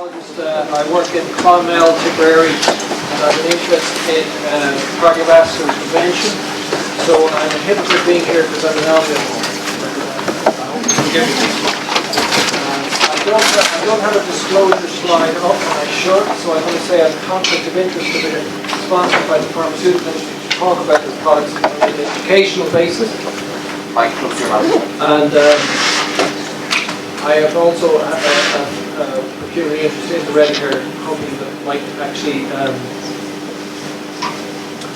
cardiologist. I work in Clonmel, Tipperary, and I have an interest in cardiovascular prevention. So I'm a hypocrite being here because I'm an ABIM. I hope you forgive me. I don't have a disclosure slide up, and I should, so I'm going to say I have a conflict of interest a bit sponsored by the pharmaceutical industry to talk about the products on an educational basis. And I have also a peculiar interest in the Redicare company that might actually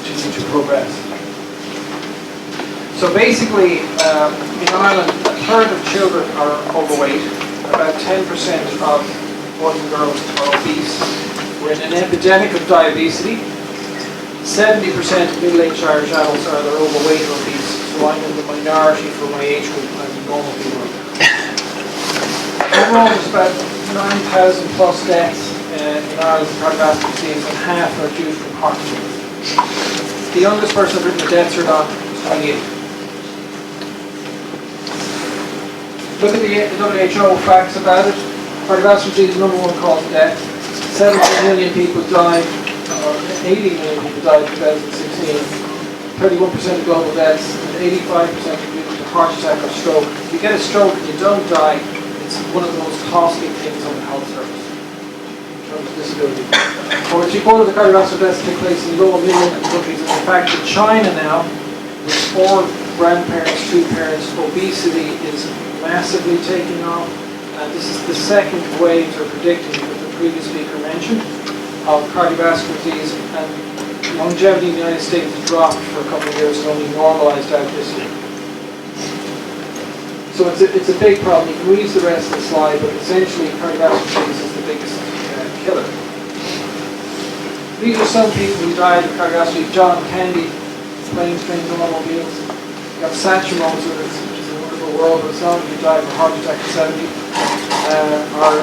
continue to progress. So basically, in Ireland, a third of children are overweight. About 10% of boys and girls are obese. We're in an epidemic of diabesity. 70% of middle-aged Irish adults are either overweight or obese. So I'm in the minority for my age group. I'm normal people. Overall, there's about 9,000 plus deaths in Ireland from cardiovascular disease, and half are due from heart disease. The youngest person I've written a death cert on is 28. Look at the WHO facts about it. Cardiovascular disease is the #1 cause of death. 70 million people died, or 80 million people died in 2016. 31% of global deaths, and 85% of people with heart attack or stroke. If you get a stroke and you don't die, it's one of the most costly things on the health service in terms of disability. Over 3/4 of the cardiovascular deaths take place in low and middle income countries. And in fact, in China now, with 4 grandparents, 2 parents, obesity is massively taking off, and this is the second wave they're predicting that the previous speaker mentioned of cardiovascular disease, and longevity in the United States has dropped for a couple of years and only normalized out this year. So it's a big problem. You can read the rest of the slide, but essentially cardiovascular disease is the biggest killer. These are some people who died of cardiovascular disease. John Candy, planes, trains, and automobiles. You got Satchmo, world of Islam, who died of a heart attack at 70. Or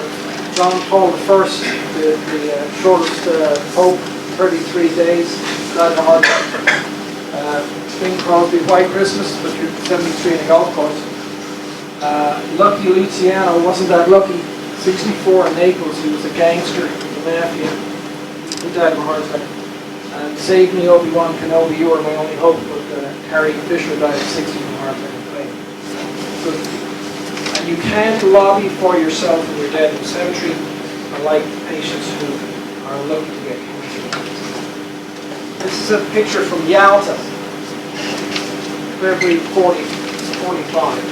John Paul I, the shortest Pope, 33 days, died of a heart attack. Bing Crosby, White Christmas, but you're 73 in a golf course. Lucky Luciano wasn't that lucky. 64 in Naples, he was a gangster in the mafia. He died of a heart attack. And Save Me, Obi-Wan Kenobi, you are my only hope, but Carrie Fisher died at 60 from a heart attack. And you can't lobby for yourself when you're dead in the cemetery, unlike patients who are looking to get cancer. This is a picture from Yalta, February 45.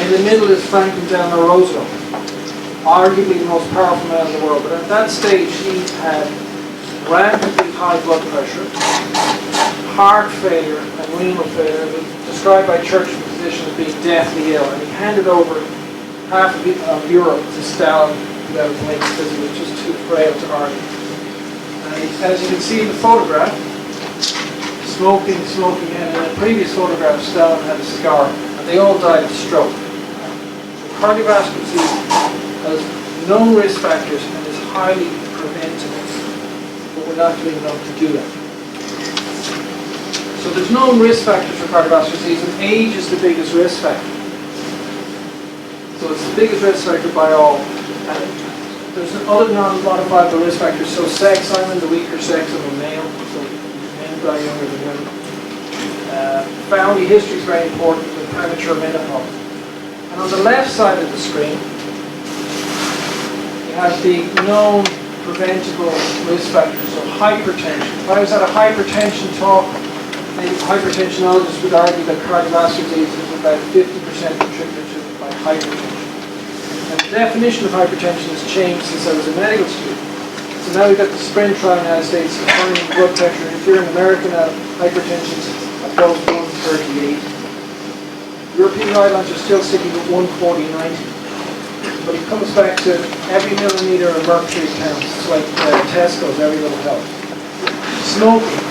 In the middle is Franklin Delano Roosevelt, arguably the most powerful man in the world. But at that stage, he had rampantly high blood pressure, heart failure, and renal failure, described by church physicians as being deathly ill, and he handed over half of Europe to Stalin without links because he was just too frail to argue. And as you can see in the photograph, smoking, and in a previous photograph, Stalin had a cigar, and they all died of stroke. So cardiovascular disease has known risk factors and is highly preventable, but we're not doing enough to do that. So there's known risk factors for cardiovascular disease, and age is the biggest risk factor. So it's the biggest risk factor by all. And there's other non-modifiable risk factors. So sex, I'm in the weaker sex of a male, so men die younger than women. Family history is very important with premature menopause. And on the left side of the screen, you have the known preventable risk factors. So hypertension. If I was at a hypertension talk, the hypertensionologists would argue that cardiovascular disease is about 50% contributed to by hypertension. And the definition of hypertension has changed since I was a medical student. So now we've got the SPRINT trial in the United States determining blood pressure. If you're in America now, hypertension is above 138. European guidelines are still sticking with 140/90. But it comes back to every millimeter of mercury counts. It's like Tesco's, every little helps. Smoking.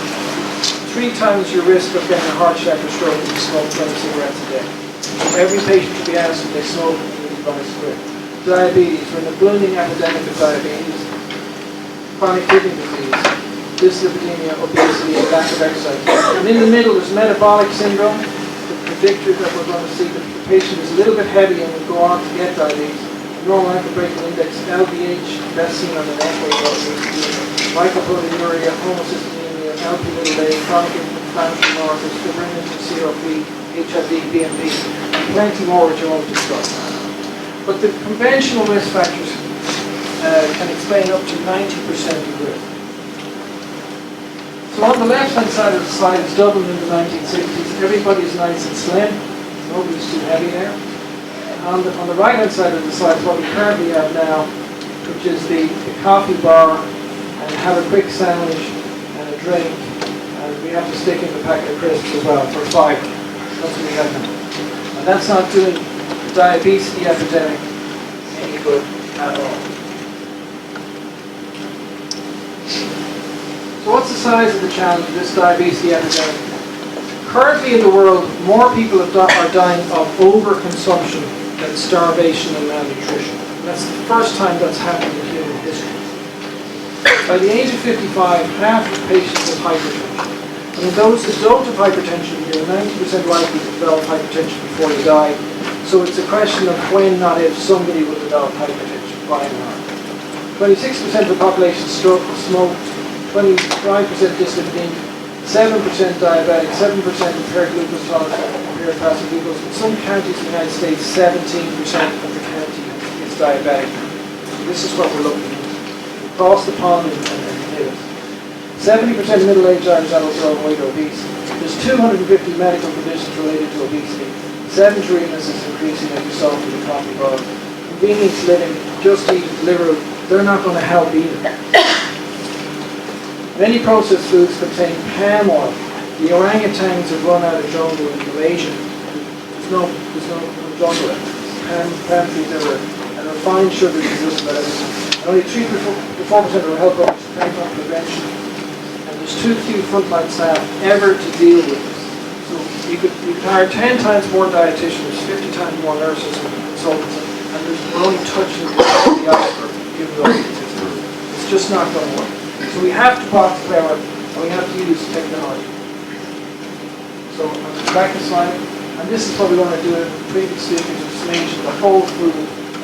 3 times your risk of getting a heart attack or stroke if you smoke 20 cigarettes a day. So every patient should be asked if they smoke and be advised to quit. Diabetes, we're in a blooming epidemic of diabetes. Chronic kidney disease, dyslipidemia, obesity, and lack of exercise. And in the middle there's metabolic syndrome, the predictor that we're going to see that the patient is a little bit heavy and will go on to get diabetes. normal ankle breaking index, LDH, best seen on an echo, microproteinuria, homocysteine, LP-A, chronic inflammatory markers, fibrinogen, CRP, HIV, BMP, and plenty more which I won't discuss. But the conventional risk factors can explain up to 90% of risk. So on the left-hand side of the slide, it's Dublin in the 1960s. Everybody's nice and slim. Nobody's too heavy there. On the right-hand side of the slide is what we currently have now, which is the coffee bar, and have a quick sandwich and a drink, and we have to stick in the packet of crisps as well for fibre. That's what we have now. And that's not doing the diabesity epidemic any good at all. So what's the size of the challenge of this diabesity epidemic? Currently in the world, more people are dying of overconsumption than starvation and malnutrition. That's the first time that's happened in human history. By the age of 55, half of patients have hypertension. And in those that don't have hypertension, you're 90% likely to develop hypertension before you die. So it's a question of when, not if, somebody will develop hypertension, by and large. 26% of the population smoke, 25% dyslipidemic, 7% diabetic, 7% impaired glucose tolerance, impaired fasting glucose. In some counties in the United States, 17% of the county is diabetic. So this is what we're looking at. Across the pond and live it. 70% of middle-aged Irish adults are overweight or obese. There's 250 medical conditions related to obesity. Sedentariness is increasing, as you saw from the coffee bar. Convenience living, just eat, deliver, they're not going to help either. Many processed foods contain palm oil. The orangutans have run out of jungle in Malaysia. There's no jungle left. Palm trees everywhere. And refined sugars exist about everything. And only 3 to 4% of our health workers depend on prevention. And there's too few frontline staff ever to deal with this. So you could hire 10 times more dietitians, 50 times more nurses and consultants, and we're only touching the iceberg given those statistics. It's just not going to work. So we have to box clever, and we have to use technology. So on the second slide, and this is what we want to do in the previous speakers, just mentioned the whole food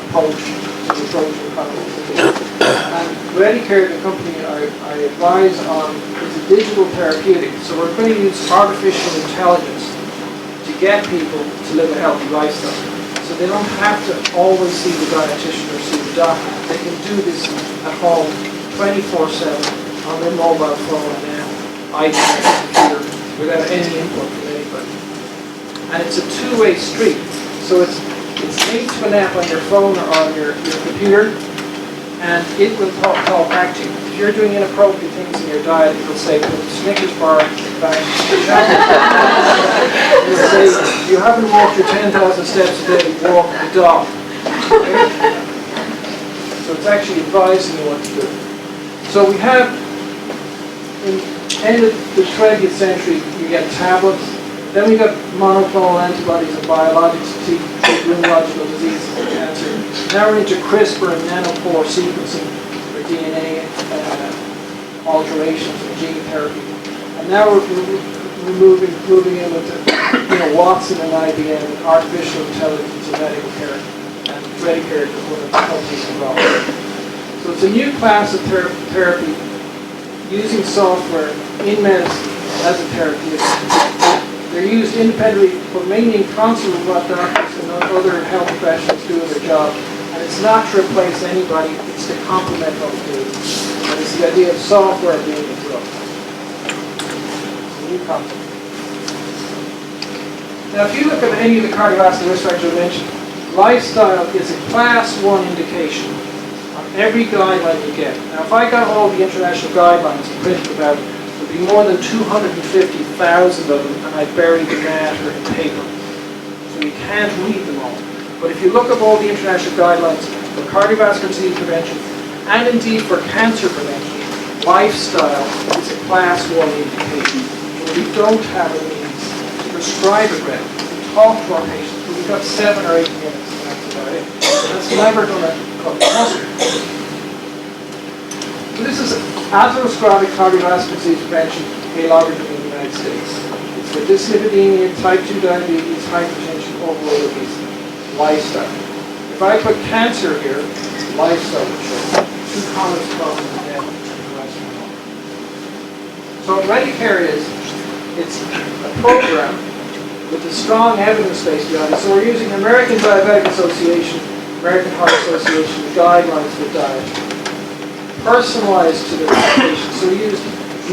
approach to the social economy. And Redicare, the company I advise on, is a digital therapeutic. So we're going to use artificial intelligence to get people to live a healthy lifestyle. So they don't have to always see the dietitian or see the doctor. They can do this at home 24/7 on their mobile phone and iPad computer without any input from anybody. And it's a two-way street. So it's linked to an app on your phone or on your computer, and it will talk back to you. If you're doing inappropriate things in your diet, it will say, put a Snickers bar back. It will say, you haven't walked your 10,000 steps a day, walk the dog. Okay? So it's actually advising you what to do. So we have, in the end of the 20th century, you get tablets. Then we got monoclonal antibodies and biologics to treat rheumatological diseases and cancer. Now we're into CRISPR and nanopore sequencing for DNA alterations and gene therapy. And now we're moving in with Watson and IBM and artificial intelligence and medical care. And Redicare is one of the companies involved. So it's a new class of therapy using software in medicine as a therapeutic. They're used independently, but mainly in concert with what doctors and other health professionals do in their job. And it's not to replace anybody, it's to complement what we do. And it's the idea of software being the drug. It's a new concept. Now, if you look at any of the cardiovascular risk factors I mentioned, lifestyle is a class 1 indication on every guideline you get. Now, if I got all the international guidelines and printed them out, there'd be more than 250,000 of them, and I buried the matter in paper. So you can't read them all. But if you look up all the international guidelines for cardiovascular disease prevention, and indeed for cancer prevention, lifestyle is a class 1 indication. So we don't have a means to prescribe it right. We talk to our patients, but we've got 7 or 8 minutes, and that's about it. That's never going to come possible. So this is atherosclerotic cardiovascular disease prevention, a logarithm in the United States. It's for dyslipidemia, type 2 diabetes, hypertension, overweight, obesity, lifestyle. If If I put cancer here, lifestyle would show. Two commonest causes of death in Western world. So what Redicare is, it's a program with a strong evidence base behind it. So we're using the American Diabetic Association, American Heart Association guidelines for diet, personalized to the patient. So we used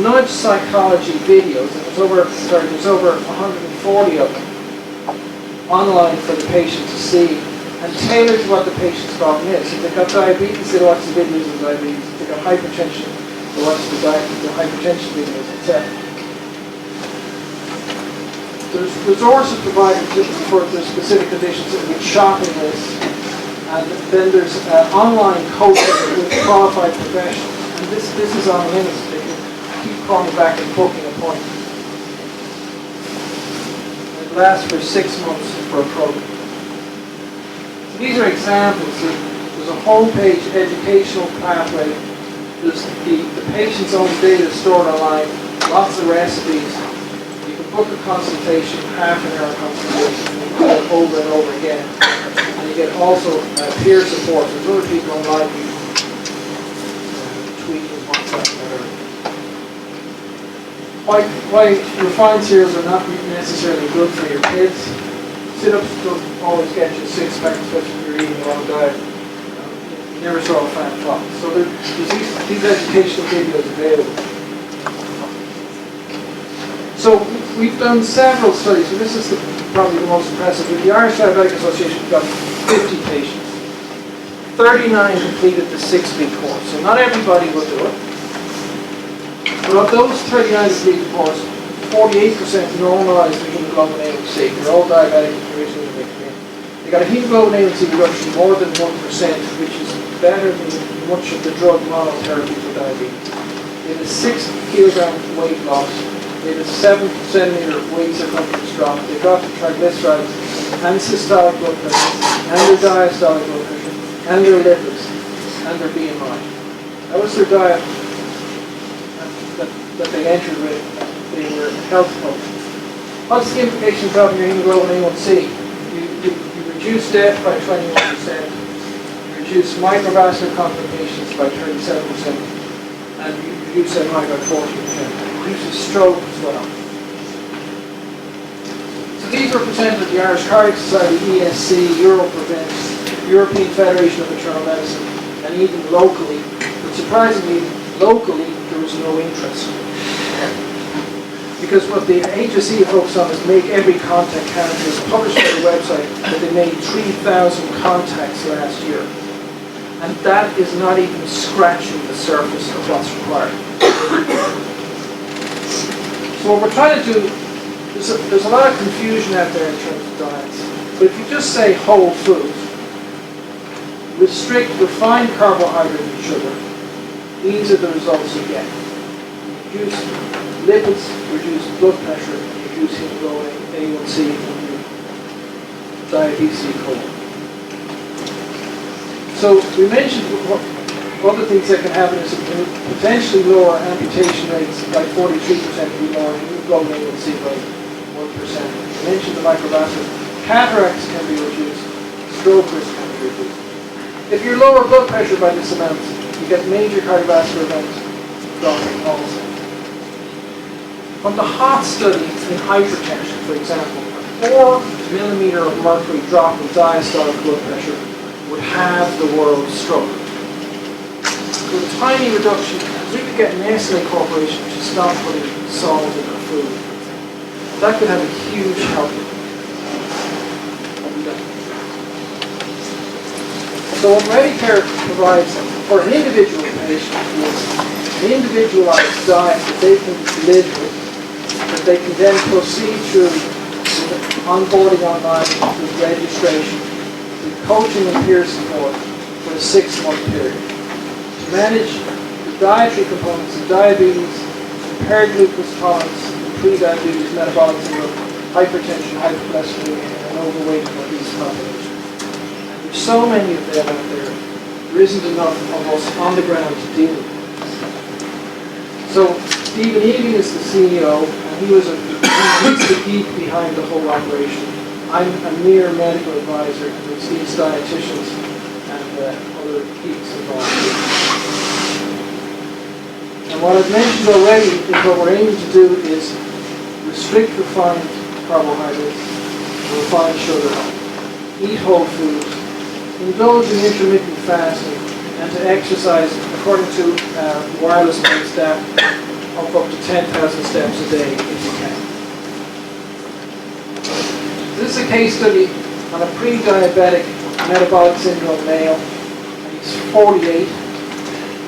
nudge psychology videos, and there's over 140 of them online for the patient to see, and tailored to what the patient's problem is. If they've got diabetes, they watch the videos of diabetes. If they've got hypertension, they watch the hypertension videos, etc. There's resources provided for the specific conditions with shopping lists, and then there's online coaching with qualified professionals. And this is unlimited. They can keep calling back and booking appointments. It lasts for 6 months for a program. So these are examples. There's a homepage educational pathway. There's the patient's own data stored online, lots of recipes. You can book a consultation, half-an-hour consultation, and call it over and over again. And you get also peer support. There's other people online who tweet and WhatsApp and whatever. Why refined cereals are not necessarily good for your kids. Sit-ups don't always get you a six-pack, especially if you're eating the wrong diet. You never saw a fan flop. So there's these educational videos available. So we've done several studies, and this is probably the most impressive. With the Irish Diabetic Association, we've got 50 patients. 39 completed the 6-week course, so not everybody will do it. But of those 39 completed the course, 48% normalized the hemoglobin A1C. They're all diabetic originally. They got a hemoglobin A1C reduction more than 1%, which is better than much of the drug monotherapy for diabetes. They had a 6 kilogram weight loss. They had a 7 centimeter weight circumference drop. They got the triglycerides and systolic blood pressure and their diastolic blood pressure and their lipids and their BMI. That was their diet that they entered with. They were health coaches. What's the implication of dropping your hemoglobin A1C? You reduce death by 21%. You reduce microvascular complications by 37%. And you reduce MI by 40%. Reduces stroke as well. So these were presented at the Irish Cardiac Society, ESC, Prevent, European Federation of Internal Medicine, and even locally. But surprisingly, locally, there was no interest. Because what the HSE focused on is make every contact count. It was published on the website that they made 3,000 contacts last year. And that is not even scratching the surface of what's required. So what we're trying to do, there's a lot of confusion out there in terms of diets. But if you just say whole foods, restrict refined carbohydrate and sugar, these are the results you get. Reduce lipids, reduce blood pressure, reduce hemoglobin A1C, and diabetes colon. So we mentioned other things that can happen is potentially lower amputation rates by 43%, we lower hemoglobin A1C by 1%. We mentioned the microvascular. Cataracts can be reduced, stroke risk can be reduced. If you lower blood pressure by this amount, you get major cardiovascular events dropping also. From the HOT study in hypertension, for example, a 4 millimeter of mercury drop in diastolic blood pressure would have the world's stroke. With a tiny reduction, we could get Nestle Corporation to stop putting salt in our food. That could have a huge help. So what Redicare provides for an individual patient is an individualized diet that they can live with, that they can then proceed through onboarding online with registration, with coaching and peer support for a 6-month period. To manage the dietary components of diabetes, impaired glucose tolerance, pre-diabetes, metabolic syndrome, hypertension, hypercholesterol, and overweight and obese population. And there's so many of them out there, there isn't enough of us on the ground to deal with it. So Stephen Egan is the CEO, and he's the geek behind the whole operation. I'm a mere medical advisor, and there's these dietitians and other geeks involved. And what I've mentioned already is what we're aiming to do is restrict refined carbohydrates, refined sugar, eat whole foods, indulge in intermittent fasting, and to exercise according to wireless-based app of up to 10,000 steps a day if you can. This is a case study on a pre-diabetic metabolic syndrome male. He's 48.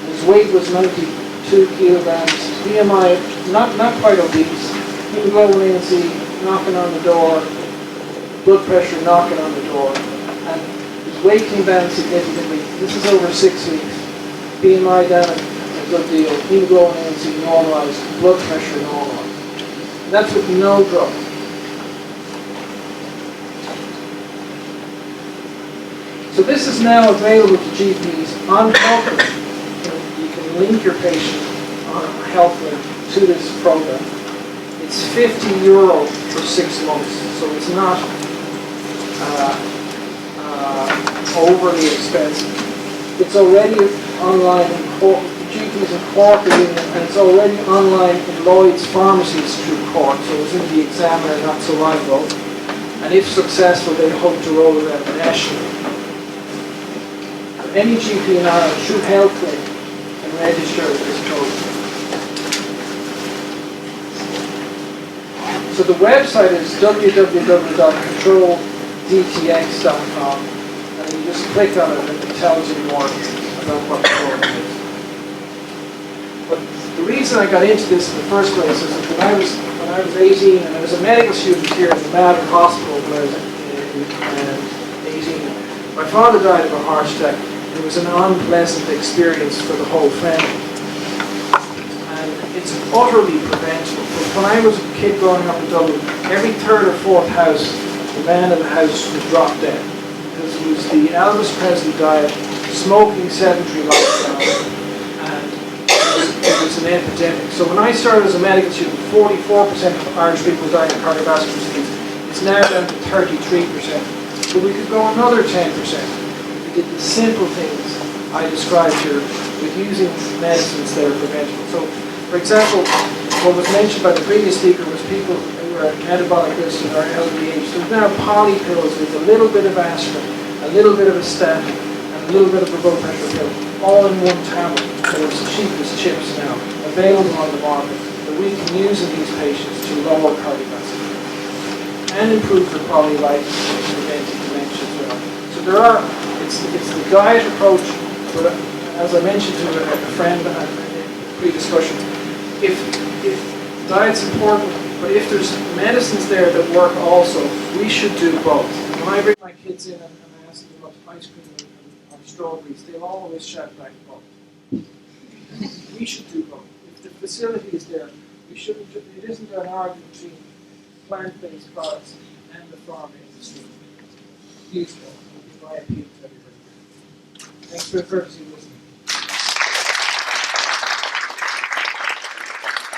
His weight was 92 kilograms. BMI, not quite obese. Hemoglobin A1C knocking on the door. Blood pressure knocking on the door. And his weight came down significantly. This is over 6 weeks. BMI down a good deal. Hemoglobin A1C normalized. Blood pressure normalized. And that's with no drug. So this is now available to GPs on health link. You can link your patient on a health link to this program. It's €50 for 6 months, so it's not overly expensive. It's already online in GPs in Cork, and it's already online in Lloyd's pharmacies through Cork, so it's in the Examiner not so long ago. And if successful, they hope to roll it out nationally. Any GP in Ireland through health link can register this program. So the website is www.controldtx.com, and you just click on it and it tells you more about what the program is. But the reason I got into this in the first place is that when I was 18 and I was a medical student here in the Malvern Hospital when I was 18, my father died of a heart attack. It was an unpleasant experience for the whole family. And it's utterly preventable. But when I was a kid growing up in Dublin, every third or fourth house, the man of the house was dropped dead. Because it was the Elvis Presley diet, smoking, sedentary lifestyle, and it was an epidemic. So when I started as a medical student, 44% of Irish people died of cardiovascular disease. It's now down to 33%. But we could go another 10%. Did the simple things I described here with using medicines that are preventable. So, for example, what was mentioned by the previous speaker was people who are at metabolic risk in our elderly age. There's now poly pills with a little bit of aspirin, a little bit of a statin, and a little bit of a blood pressure pill, all in one tablet. So it's cheap as chips now, available on the market, that we can use in these patients to lower cardiovascular and improve their quality of life and preventing dementia as well. So there are. It's the diet approach, but as I mentioned to a friend in a pre-discussion, if diet's important, but if there's medicines there that work also, we should do both. When I bring my kids in and ask them about ice cream or strawberries, they'll always shout back both. We should do both. If the facility is there, we shouldn't. It isn't an argument between plant-based products and the farm industry. Useful. My appeal to everybody. Thanks for the courtesy of listening.